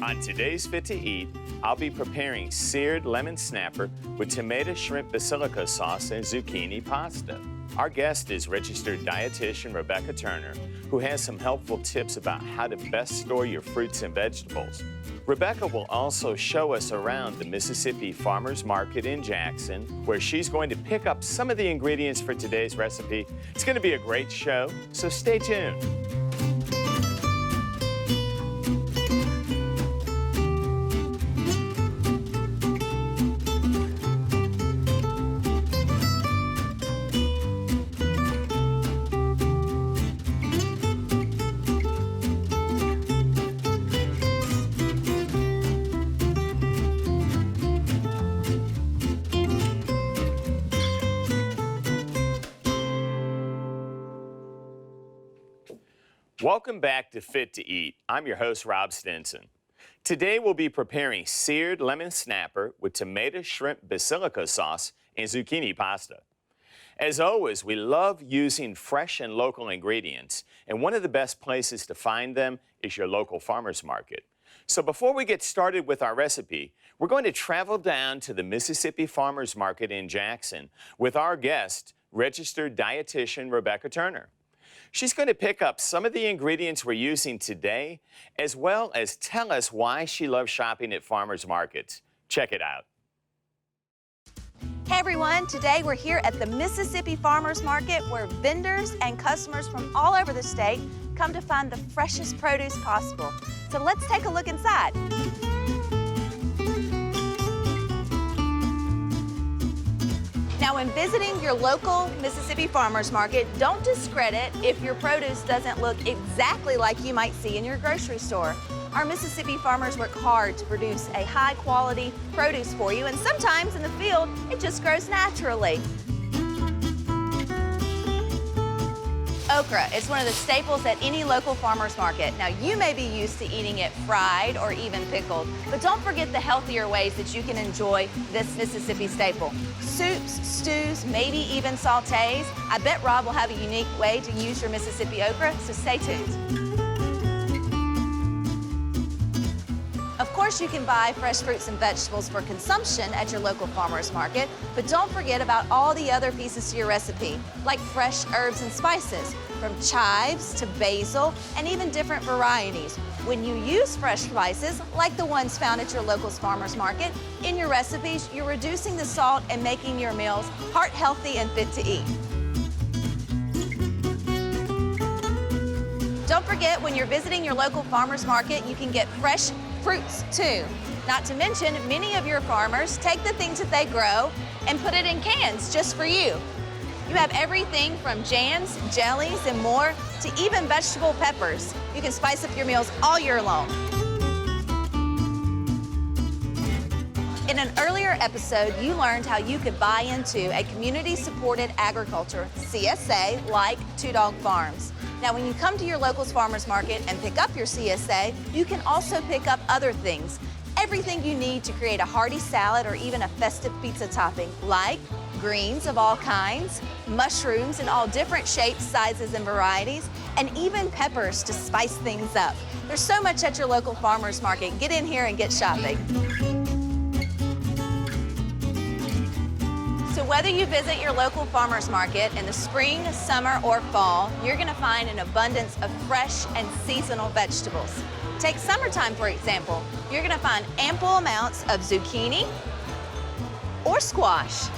On today's Fit to Eat, I'll be preparing seared lemon snapper with tomato shrimp basilica sauce and zucchini pasta. Our guest is registered dietitian Rebecca Turner, who has some helpful tips about how to best store your fruits and vegetables. Rebecca will also show us around the Mississippi Farmers Market in Jackson, where she's going to pick up some of the ingredients for today's recipe. It's going to be a great show, so stay tuned. Welcome back to Fit to Eat. I'm your host, Rob Stinson. Today we'll be preparing seared lemon snapper with tomato shrimp basilica sauce and zucchini pasta. As always, we love using fresh and local ingredients, and one of the best places to find them is your local farmers market. So before we get started with our recipe, we're going to travel down to the Mississippi Farmers Market in Jackson with our guest, registered dietitian Rebecca Turner. She's going to pick up some of the ingredients we're using today, as well as tell us why she loves shopping at farmers markets. Check it out. Hey everyone, today we're here at the Mississippi Farmers Market where vendors and customers from all over the state come to find the freshest produce possible. So let's take a look inside. Now, when visiting your local Mississippi Farmers Market, don't discredit if your produce doesn't look exactly like you might see in your grocery store. Our Mississippi farmers work hard to produce a high-quality produce for you, and sometimes in the field, it just grows naturally. Okra is one of the staples at any local farmer's market. Now, you may be used to eating it fried or even pickled, but don't forget the healthier ways that you can enjoy this Mississippi staple. Soups, stews, maybe even sautés. I bet Rob will have a unique way to use your Mississippi okra, so stay tuned. Of course, you can buy fresh fruits and vegetables for consumption at your local farmer's market, but don't forget about all the other pieces to your recipe, like fresh herbs and spices, from chives to basil, and even different varieties. When you use fresh spices, like the ones found at your local farmer's market, in your recipes, you're reducing the salt and making your meals heart-healthy and fit to eat. Don't forget, when you're visiting your local farmer's market, you can get fresh fruits too. Not to mention, many of your farmers take the things that they grow and put it in cans just for you. You have everything from jams, jellies, and more, to even vegetable peppers. You can spice up your meals all year long. In an earlier episode, you learned how you could buy into a community-supported agriculture, CSA, like Two Dog Farms. Now, when you come to your local farmers market and pick up your CSA, you can also pick up other things. Everything you need to create a hearty salad or even a festive pizza topping, like greens of all kinds, mushrooms in all different shapes, sizes, and varieties, and even peppers to spice things up. There's so much at your local farmers market. Get in here and get shopping. So whether you visit your local farmer's market in the spring, summer, or fall, you're going to find an abundance of fresh and seasonal vegetables. Take summertime, for example. You're going to find ample amounts of zucchini or squash.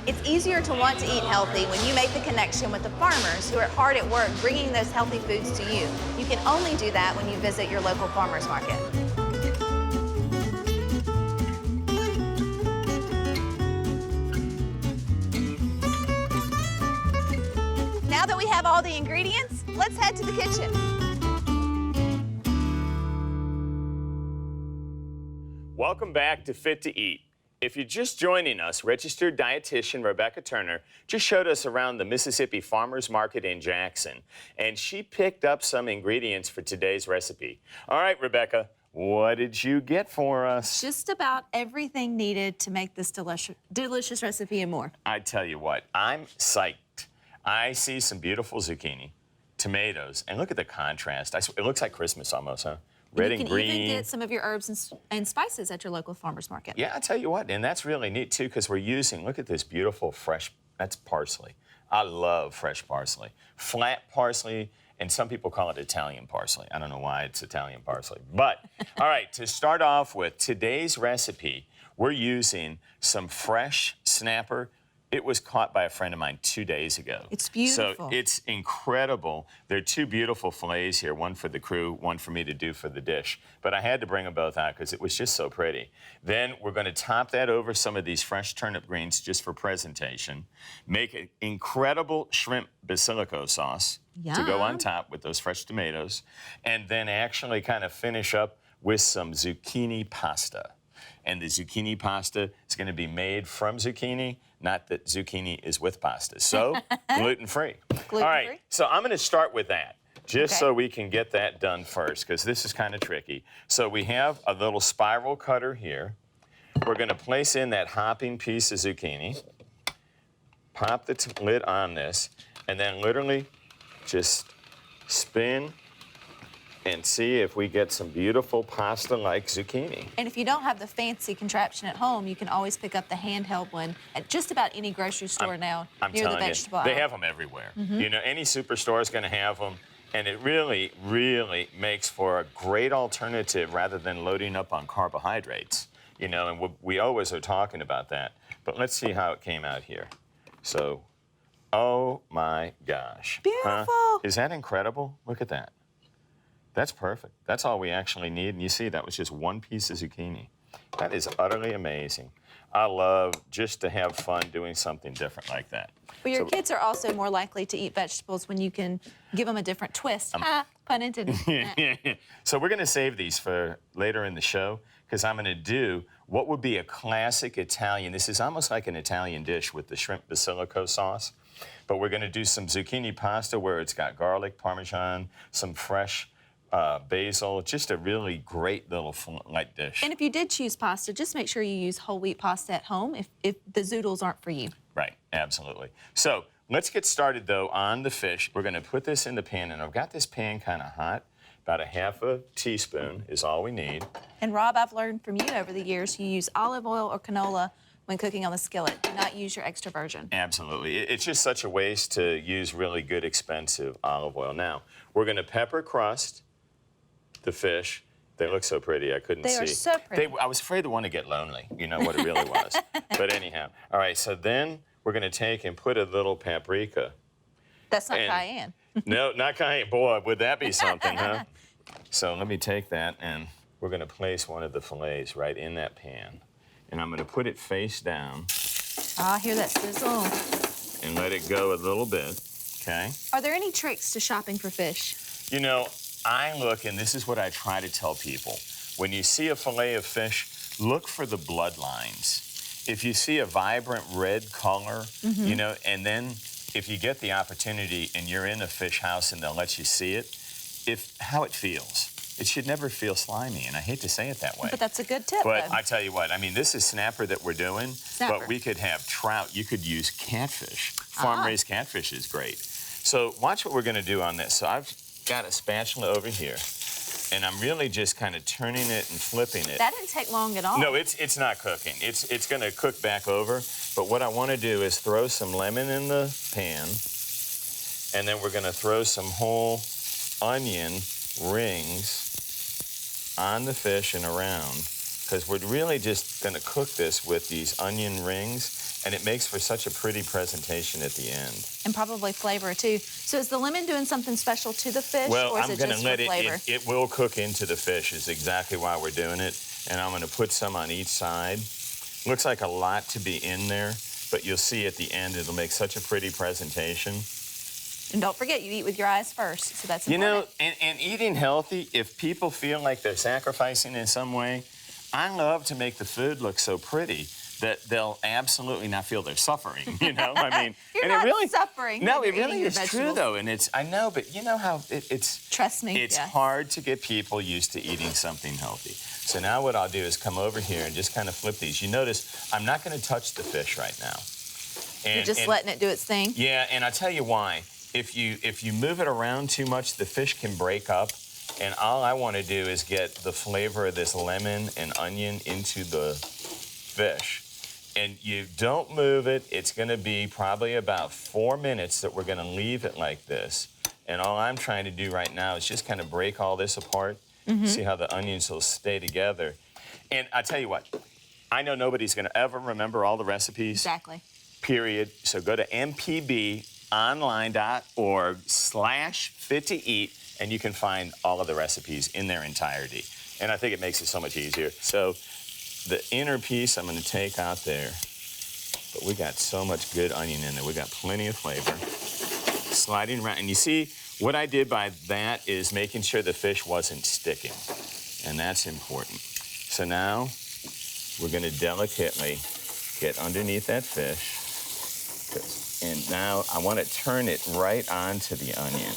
It's easier to want to eat healthy when you make the connection with the farmers who are hard at work bringing those healthy foods to you. You can only do that when you visit your local farmer's market. Now that we have all the ingredients, let's head to the kitchen. Welcome back to Fit to Eat. If you're just joining us, registered dietitian Rebecca Turner just showed us around the Mississippi Farmers Market in Jackson, and she picked up some ingredients for today's recipe. All right, Rebecca, what did you get for us? Just about everything needed to make this delicious recipe and more. I tell you what, I'm psyched. I see some beautiful zucchini, tomatoes, and look at the contrast. It looks like Christmas almost, huh? red and and green. You can green. even get some of your herbs and spices at your local farmer's market. Yeah, I tell you what, and that's really neat too, because we're using, look at this beautiful fresh, that's parsley. I love fresh parsley. Flat parsley, and some people call it Italian parsley. I don't know why it's Italian parsley. But, all right, to start off with, today's recipe, we're using some fresh snapper. It was caught by a friend of mine 2 days ago. It's beautiful. So it's incredible. There are two beautiful fillets here, one for the crew, one for me to do for the dish. But I had to bring them both out because it was just so pretty. Then we're going to top that over some of these fresh turnip greens just for presentation. Make an incredible shrimp basilico sauce to go on top with those fresh tomatoes. And then actually kind of finish up with some zucchini pasta. And the zucchini pasta is going to be made from zucchini, not that zucchini is with pasta. So, gluten-free. Gluten-free? All right, so I'm going to start with that, just so we can get that done first, because this is kind of tricky. So we have a little spiral cutter here. We're going to place in that hopping piece of zucchini, pop the lid on this, and then literally just spin and see if we get some beautiful pasta-like zucchini. And if you don't have the fancy contraption at home, you can always pick up the handheld one at just about any grocery store now near the vegetable aisle. They have them everywhere. You know, any superstore is going to have them, and it really, really makes for a great alternative rather than loading up on carbohydrates. You know, and we always are talking about that. But let's see how it came out here. So, oh my gosh. Beautiful. Huh? Is that incredible? Look at that. That's perfect. That's all we actually need. And you see, that was just one piece of zucchini. That is utterly amazing. I love just to have fun doing something different like that. Well, your kids are also more likely to eat vegetables when you can give them a different twist. Pun intended. So we're going to save these for later in the show, because I'm going to do what would be a classic Italian. This is almost like an Italian dish with the shrimp basilico sauce. But we're going to do some zucchini pasta where it's got garlic, Parmesan, some fresh basil, just a really great little light dish. And if you did choose pasta, just make sure you use whole wheat pasta at home if the zoodles aren't for you. Right, absolutely. So let's get started though on the fish. We're going to put this in the pan, and I've got this pan kind of hot. About a half a teaspoon is all we need. And Rob, I've learned from you over the years, you use olive oil or canola when cooking on the skillet. Do not use your extra virgin. Absolutely. It's just such a waste to use really good, expensive olive oil. Now, we're going to pepper crust the fish. They look so pretty, I couldn't see. They are so pretty. I was afraid the one to get lonely, you know what it really was. But anyhow, all right, so then we're going to take and put a little paprika. That's not cayenne. No, not cayenne. Boy, would that be something, huh? So let me take that, and we're going to place one of the fillets right in that pan. And I'm going to put it face down. Ah, I hear that sizzle. And let it go a little bit, okay? Are there any tricks to shopping for fish? You know, I look, and this is what I try to tell people. When you see a fillet of fish, look for the bloodlines. If you see a vibrant red color, you know, and then if you get the opportunity and you're in a fish house and they'll let you see it, how it feels. It should never feel slimy, and I hate to say it that way. But that's a good tip, But though. I tell you what, I mean, this is snapper that we're doing, Snapper. but we could have trout. You could use catfish. Farm-raised catfish is great. So watch what we're going to do on this. So I've got a spatula over here, and I'm really just kind of turning it and flipping it. That didn't take long at all. No, it's not cooking. It's going to cook back over. But what I want to do is throw some lemon in the pan, and then we're going to throw some whole onion rings on the fish and around, because we're really just going to cook this with these onion rings, and it makes for such a pretty presentation at the end. And probably flavor, too. So is the lemon doing something special to the fish, Well, or is I'm it going just to let for flavor? it will cook into the fish is exactly why we're doing it. And I'm going to put some on each side. Looks like a lot to be in there, but you'll see at the end it'll make such a pretty presentation. And don't forget, you eat with your eyes first, so that's You important. know, and eating healthy, if people feel like they're sacrificing in some way, I love to make the food look so pretty that they'll absolutely not feel they're suffering, you know? I mean, You're and not it really, suffering No, when it you're really eating is your true, vegetables. though, and I know, but you know how it's... Trust me, It's yes. hard to get people used to eating something healthy. So now what I'll do is come over here and just kind of flip these. You notice I'm not going to touch the fish right now. You're just letting it do its thing? Yeah, and I'll tell you why. If you move it around too much, the fish can break up, And all I want to do is get the flavor of this lemon and onion into the fish. And you don't move it. It's going to be probably about 4 minutes that we're going to leave it like this. And all I'm trying to do right now is just kind of break all this apart. See how the onions will stay together. And I tell you what, I know nobody's going to ever remember all the recipes. Exactly. Period. So go to mpbonline.org/fit-to-eat, and you can find all of the recipes in their entirety. And I think it makes it so much easier. So the inner piece I'm going to take out there, but we got so much good onion in there. We got plenty of flavor. Sliding around, and you see what I did by that is making sure the fish wasn't sticking, and that's important. So now we're going to delicately get underneath that fish, and now I want to turn it right onto the onion.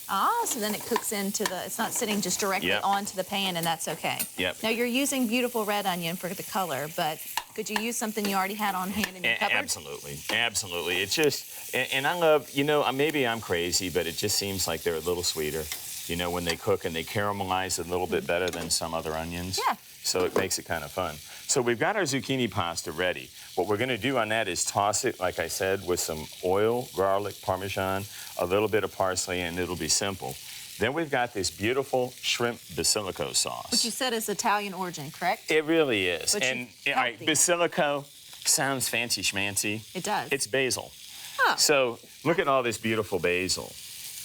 Ah, so then it cooks into the, it's not sitting just directly onto the pan, and that's okay. Yep. Now, you're using beautiful red onion for the color, but could you use something you already had on hand in your cupboard? Absolutely, absolutely. It's just, and I love, you know, maybe I'm crazy, but it just seems like they're a little sweeter, you know, when they cook, and they caramelize a little bit better than some other onions. Yeah. So it makes it kind of fun. So we've got our zucchini pasta ready. What we're going to do on that is toss it, like I said, with some oil, garlic, Parmesan, a little bit of parsley, and it'll be simple. Then we've got this beautiful shrimp basilico sauce. Which you said is Italian origin, correct? It really is. But And all right, basilico sounds fancy schmancy. It does. It's basil. Oh. So look at all this beautiful basil.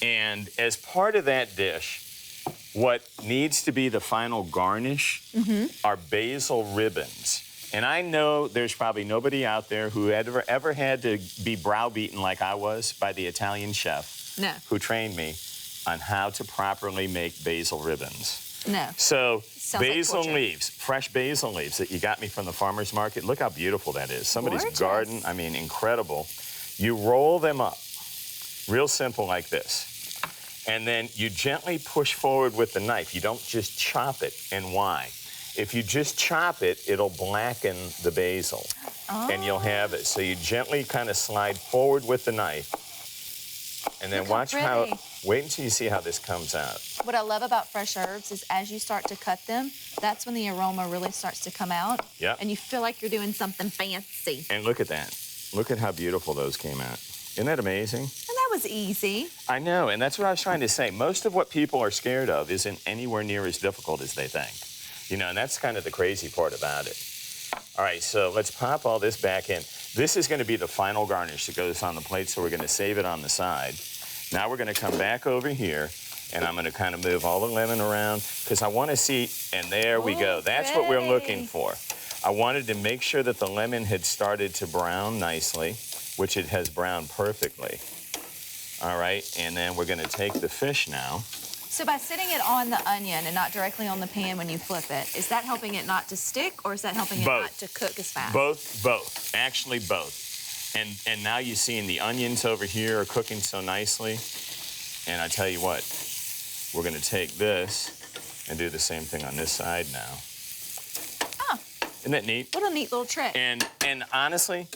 And as part of that dish, what needs to be the final garnish are basil ribbons. And I know there's probably nobody out there who ever had to be browbeaten like I was by the Italian chef who trained me on how to properly make basil ribbons. No. So Sounds basil like leaves, fresh basil leaves that you got me from the farmer's market. Look how beautiful that is. Somebody's garden, I mean, incredible. You roll them up, real simple like this. And then you gently push forward with the knife. You don't just chop it. And why? If you just chop it, it'll blacken the basil. And you'll have it. So you gently kind of slide forward with the knife. And then watch how, wait until you see how this comes out. What I love about fresh herbs is as you start to cut them, that's when the aroma really starts to come out. Yep. And you feel like you're doing something fancy. And look at that. Look at how beautiful those came out. Isn't that amazing? And that was easy. I know, and that's what I was trying to say. Most of what people are scared of isn't anywhere near as difficult as they think. You know, and that's kind of the crazy part about it. All right, so let's pop all this back in. This is going to be the final garnish that goes on the plate, so we're going to save it on the side. Now we're going to come back over here, and I'm going to kind of move all the lemon around, because I want to see, and there we go. That's what we're looking for. I wanted to make sure that the lemon had started to brown nicely, which it has browned perfectly. All right, and then we're going to take the fish now. So by sitting it on the onion and not directly on the pan when you flip it, is that helping it not to stick, or is that helping it not to cook as fast? Both. Actually, both. And now you're seeing the onions over here are cooking so nicely. And I tell you what, we're going to take this and do the same thing on this side now. Oh. Isn't that neat? What a neat little trick. And honestly,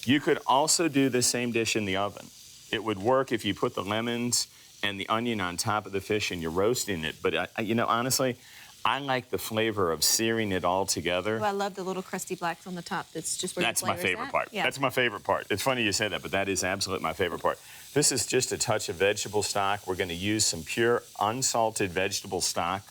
you could also do the same dish in the oven. It would work if you put the lemons and the onion on top of the fish and you're roasting it. But, you know, honestly, I like the flavor of searing it all together. Oh, I love the little crusty blacks on the top. That's just where That's the my flavor's favorite at. part. Yeah. That's my favorite part. It's funny you say that, but that is absolutely my favorite part. This is just a touch of vegetable stock. We're going to use some pure unsalted vegetable stock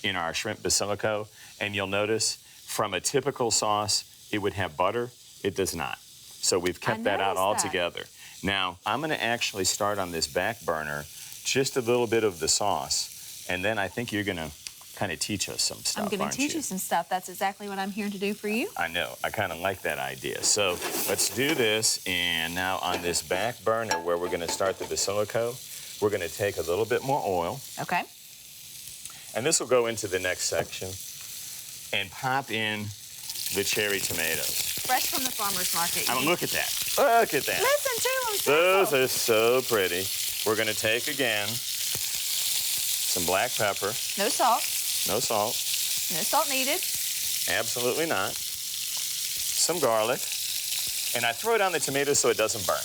in our shrimp basilico. And you'll notice from a typical sauce, it would have butter. It does not. So we've kept that out altogether. Now, I'm going to actually start on this back burner just a little bit of the sauce, and then I think you're going to kind of teach us some stuff, I'm going to teach you some stuff. That's exactly what I'm here to do for you. I know. I kind of like that idea. So let's do this, and now on this back burner where we're going to start the basilico, we're going to take a little bit more oil. Okay. And this will go into the next section, and pop in the cherry tomatoes. Fresh from the farmer's market. I mean, look at that. Look at that. Listen to them. Those are so pretty. We're going to take, again, some black pepper. No salt. No salt. No salt needed. Absolutely not. Some garlic. And I throw it on the tomatoes so it doesn't burn.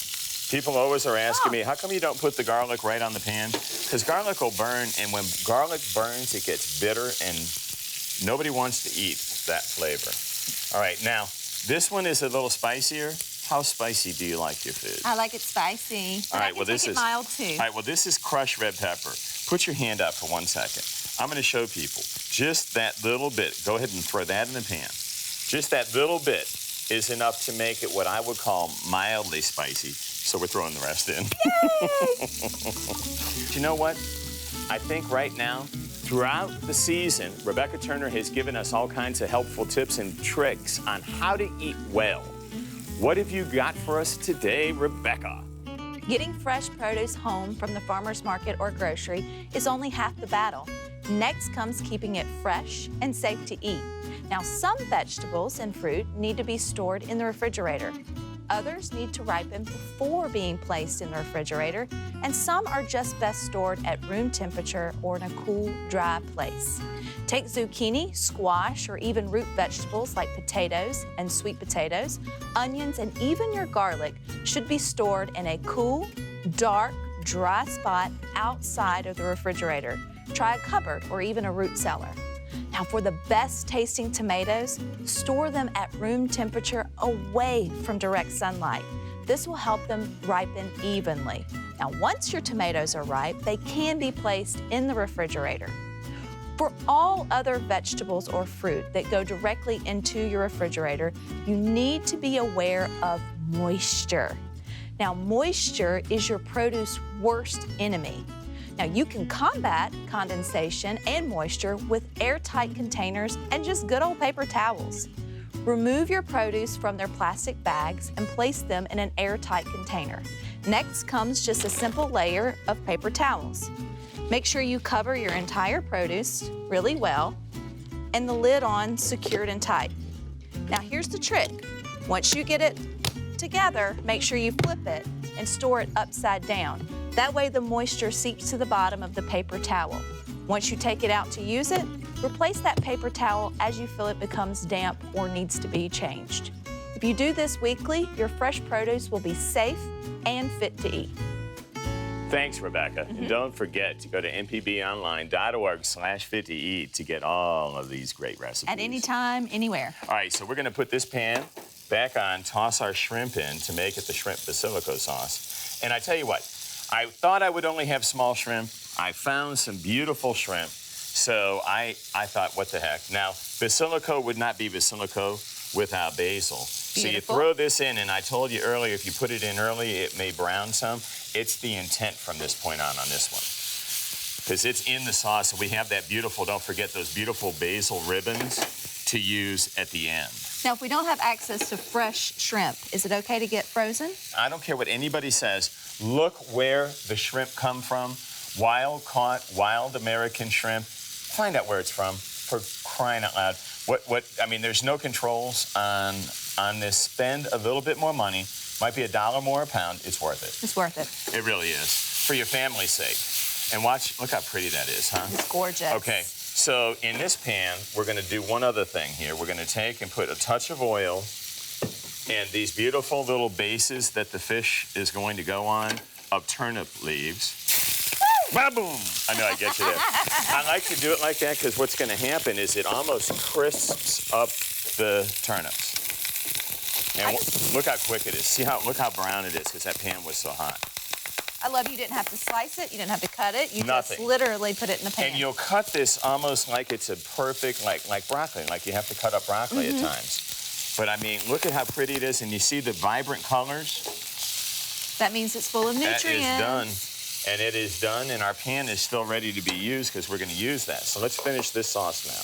People always are asking me, how come you don't put the garlic right on the pan? Because garlic will burn, and when garlic burns, it gets bitter, and nobody wants to eat that flavor. All right, now, this one is a little spicier. How spicy do you like your food? I like it spicy. All right, well, this is mild too. All right, well, this is crushed red pepper. Put your hand up for 1 second. I'm going to show people just that little bit. Go ahead and throw that in the pan. Just that little bit is enough to make it what I would call mildly spicy. So we're throwing the rest in. Yay! You know what? I think right now, throughout the season, Rebecca Turner has given us all kinds of helpful tips and tricks on how to eat well. What have you got for us today, Rebecca? Getting fresh produce home from the farmer's market or grocery is only half the battle. Next comes keeping it fresh and safe to eat. Now, some vegetables and fruit need to be stored in the refrigerator. Others need to ripen before being placed in the refrigerator, and some are just best stored at room temperature or in a cool, dry place. Take zucchini, squash, or even root vegetables like potatoes and sweet potatoes. Onions and even your garlic should be stored in a cool, dark, dry spot outside of the refrigerator. Try a cupboard or even a root cellar. Now, for the best tasting tomatoes, store them at room temperature away from direct sunlight. This will help them ripen evenly. Now, once your tomatoes are ripe, they can be placed in the refrigerator. For all other vegetables or fruit that go directly into your refrigerator, you need to be aware of moisture. Now, moisture is your produce's worst enemy. Now, you can combat condensation and moisture with airtight containers and just good old paper towels. Remove your produce from their plastic bags and place them in an airtight container. Next comes just a simple layer of paper towels. Make sure you cover your entire produce really well and the lid on secured and tight. Now, here's the trick. Once you get it together, make sure you flip it and store it upside down. That way the moisture seeps to the bottom of the paper towel. Once you take it out to use it, replace that paper towel as you feel it becomes damp or needs to be changed. If you do this weekly, your fresh produce will be safe and fit to eat. Thanks, Rebecca. And don't forget to go to mpbonline.org/fit-to-eat to get all of these great recipes. At any time, anywhere. All right, so we're going to put this pan back on, toss our shrimp in to make it the shrimp basilico sauce. And I tell you what, I thought I would only have small shrimp. I found some beautiful shrimp, so I thought, what the heck. Now, basilico would not be basilico without basil. Beautiful. So you throw this in, and I told you earlier, if you put it in early, it may brown some. It's the intent from this point on this one, because it's in the sauce, and we have that beautiful, don't forget those beautiful basil ribbons to use at the end. Now, if we don't have access to fresh shrimp, is it okay to get frozen? I don't care what anybody says. Look where the shrimp come from. Wild caught, wild American shrimp. Find out where it's from, for crying out loud. I mean, there's no controls on this. Spend a little bit more money. Might be $1 more a pound. It's worth it. It's worth it. It really is. For your family's sake. And watch, look how pretty that is, huh? It's gorgeous. Okay, so in this pan, we're gonna do one other thing here. We're gonna take and put a touch of oil and these beautiful little bases that the fish is going to go on of turnip leaves. Ba-boom! I know I get you there. I like to do it like that because what's going to happen is it almost crisps up the turnips. And look how quick it is. Look how brown it is because that pan was so hot. I love you didn't have to slice it, you didn't have to cut it, you Nothing. just literally put it in the pan. And you'll cut this almost like it's a perfect, like broccoli, like you have to cut up broccoli at times. But I mean, look at how pretty it is, and you see the vibrant colors? That means it's full of nutrients. That is done, and it is done, and our pan is still ready to be used because we're going to use that. So let's finish this sauce now.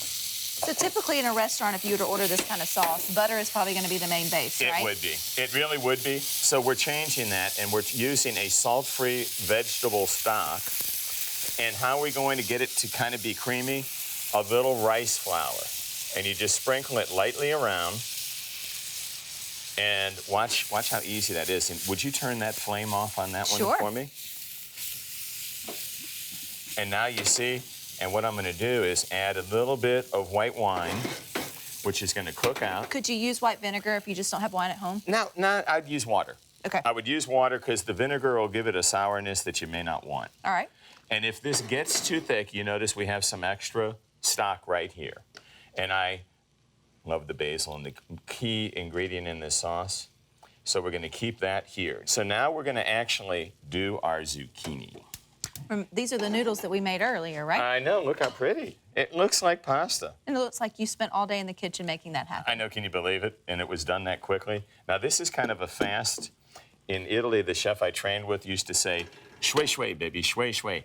So typically in a restaurant, if you were to order this kind of sauce, butter is probably going to be the main base, right? It would be. It really would be. So we're changing that, and we're using a salt-free vegetable stock. And how are we going to get it to kind of be creamy? A little rice flour. And you just sprinkle it lightly around. And watch how easy that is. And would you turn that flame off on that one for me? And now you see, and what I'm going to do is add a little bit of white wine, which is going to cook out. Could you use white vinegar if you just don't have wine at home? No, I'd use water. Okay. I would use water because the vinegar will give it a sourness that you may not want. All right. And if this gets too thick, you notice we have some extra stock right here. And I love the basil and the key ingredient in this sauce. So we're going to keep that here. So now we're going to actually do our zucchini. These are the noodles that we made earlier, right? I know, look how pretty. It looks like pasta. And it looks like you spent all day in the kitchen making that happen. I know, can you believe it? And it was done that quickly. Now this is kind of a fast. In Italy, the chef I trained with used to say, shway shway, baby, shway shway.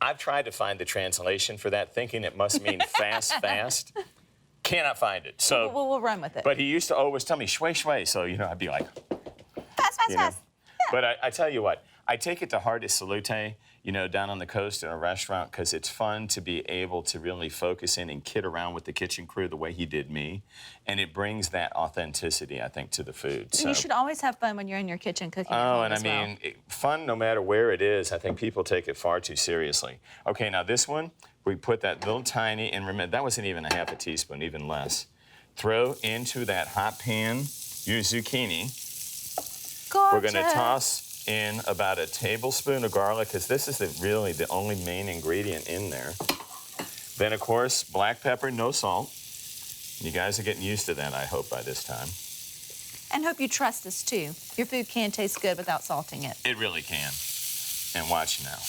I've tried to find the translation for that, thinking it must mean fast, fast. Cannot find it. So we'll run with it. But he used to always tell me shway shway, so I'd be like, fast, fast, fast. Yeah. But I tell you what, I take it to heart as salute, down on the coast in a restaurant, because it's fun to be able to really focus in and kid around with the kitchen crew the way he did me. And it brings that authenticity, I think, to the food. And you should always have fun when you're in your kitchen cooking. Fun no matter where it is. I think people take it far too seriously. Okay, now this one, we put that little tiny, and remember, that wasn't even a half a teaspoon, even less. Throw into that hot pan your zucchini. Gorgeous. We're going to toss in about a tablespoon of garlic, because this is really the only main ingredient in there. Then, of course, black pepper, no salt. You guys are getting used to that, I hope, by this time. And hope you trust us, too. Your food can taste good without salting it. It really can. And watch now.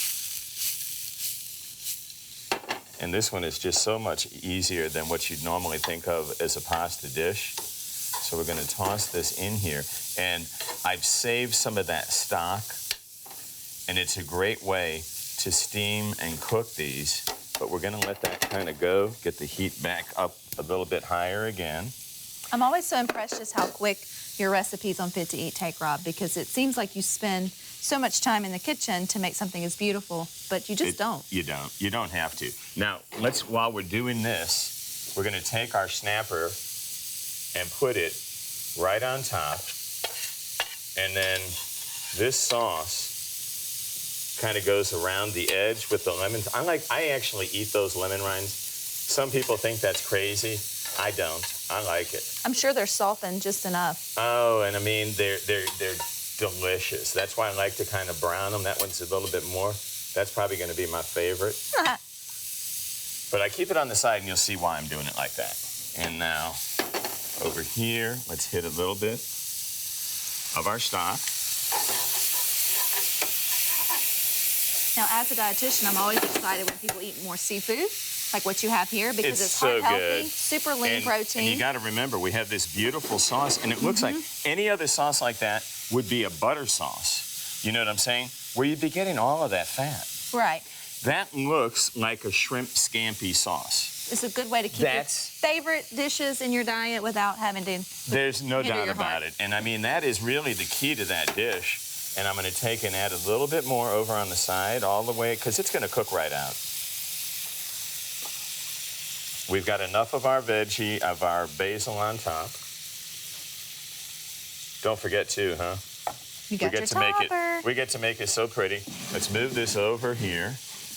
And this one is just so much easier than what you'd normally think of as a pasta dish. So we're going to toss this in here. And I've saved some of that stock. And it's a great way to steam and cook these. But we're going to let that kind of go, get the heat back up a little bit higher again. I'm always so impressed just how quick your recipes on Fit to Eat take, Rob, because it seems like you spend so much time in the kitchen to make something as beautiful, but you just don't. You don't. You don't have to. Now, while we're doing this, we're going to take our snapper and put it right on top. And then this sauce kind of goes around the edge with the lemons. I actually eat those lemon rinds. Some people think that's crazy. I don't. I like it. I'm sure they're softened just enough. Oh, and I mean, they're delicious. That's why I like to kind of brown them. That one's a little bit more. That's probably going to be my favorite. But I keep it on the side, and you'll see why I'm doing it like that. And now, over here, let's hit a little bit of our stock. Now, as a dietitian, I'm always excited when people eat more seafood, like what you have here, because it's so heart good. healthy, super lean protein. And you got to remember, we have this beautiful sauce, and it looks like any other sauce like that would be a butter sauce. You know what I'm saying? Where you'd be getting all of that fat. Right. That looks like a shrimp scampi sauce. It's a good way to keep your favorite dishes in your diet without having to. There's no doubt about it. And I mean, that is really the key to that dish. And I'm going to take and add a little bit more over on the side all the way, because it's going to cook right out. We've got enough of our veggie, of our basil on top. Don't forget too, huh? You got your topper. We get to make it so pretty. Let's move this over here,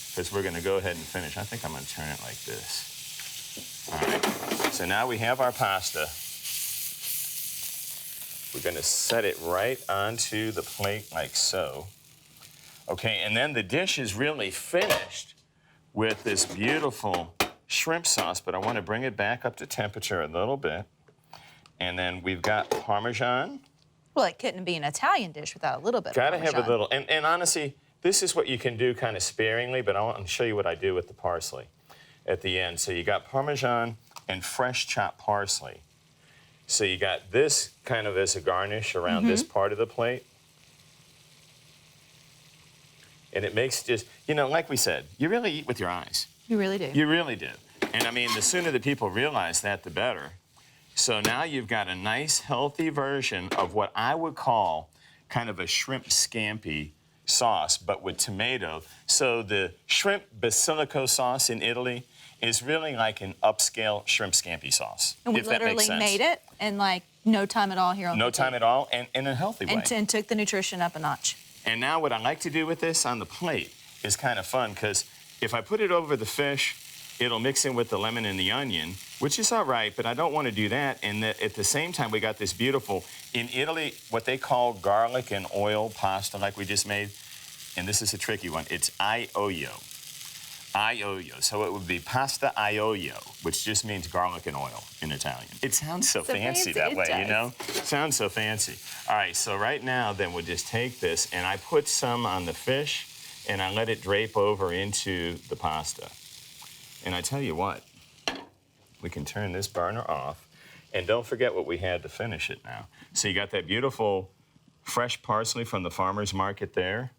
because we're going to go ahead and finish. I think I'm going to turn it like this. All right. So now we have our pasta. We're going to set it right onto the plate like so. Okay, and then the dish is really finished with this beautiful shrimp sauce, but I want to bring it back up to temperature a little bit. And then we've got Parmesan. Well, it couldn't be an Italian dish without a little bit of Gotta Parmesan. have a little, and honestly, this is what you can do kind of sparingly, but I want to show you what I do with the parsley at the end. So you got Parmesan and fresh chopped parsley. So you got this kind of as a garnish around this part of the plate. And it makes just, like we said, you really eat with your eyes. You really do. You really do. And I mean, the sooner the people realize that, the better. So now you've got a nice, healthy version of what I would call kind of a shrimp scampi sauce, but with tomato. So the shrimp basilico sauce in Italy is really like an upscale shrimp scampi sauce. And we if that makes literally sense. made it in like no time at all here on No time at all, and in a healthy way. And took the nutrition up a notch. And now what I like to do with this on the plate is kind of fun, because if I put it over the fish, it'll mix in with the lemon and the onion, which is all right, but I don't want to do that. And at the same time, we got this beautiful, in Italy, what they call garlic and oil pasta like we just made. And this is a tricky one. It's aglio. Aglio. So it would be pasta aglio, which just means garlic and oil in Italian. It sounds so fancy that way, you know? Sounds so fancy. All right, so right now, then we'll just take this, and I put some on the fish, and I let it drape over into the pasta. And I tell you what, we can turn this burner off, and don't forget what we had to finish it now. So you got that beautiful fresh parsley from the farmer's market there.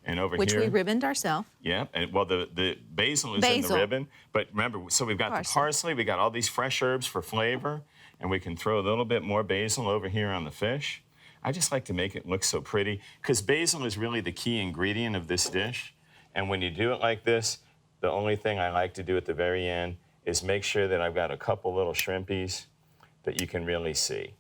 And over Which here, we ribboned ourselves. yeah, and well, the basil is in the ribbon. But remember, so we've got the parsley, we got all these fresh herbs for flavor, and we can throw a little bit more basil over here on the fish. I just like to make it look so pretty, because basil is really the key ingredient of this dish. And when you do it like this, the only thing I like to do at the very end is make sure that I've got a couple little shrimpies that you can really see.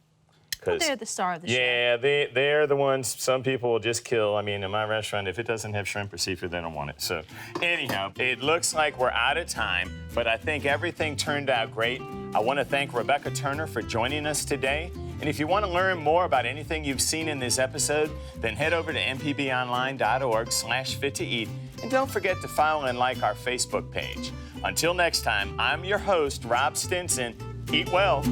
Well, they're the star of the show. Yeah, they're the ones some people will just kill. I mean, in my restaurant, if it doesn't have shrimp or seafood, they don't want it. So anyhow, it looks like we're out of time, but I think everything turned out great. I want to thank Rebecca Turner for joining us today. And if you want to learn more about anything you've seen in this episode, then head over to mpbonline.org/fit-to-eat. And don't forget to follow and like our Facebook page. Until next time, I'm your host, Rob Stinson. Eat well.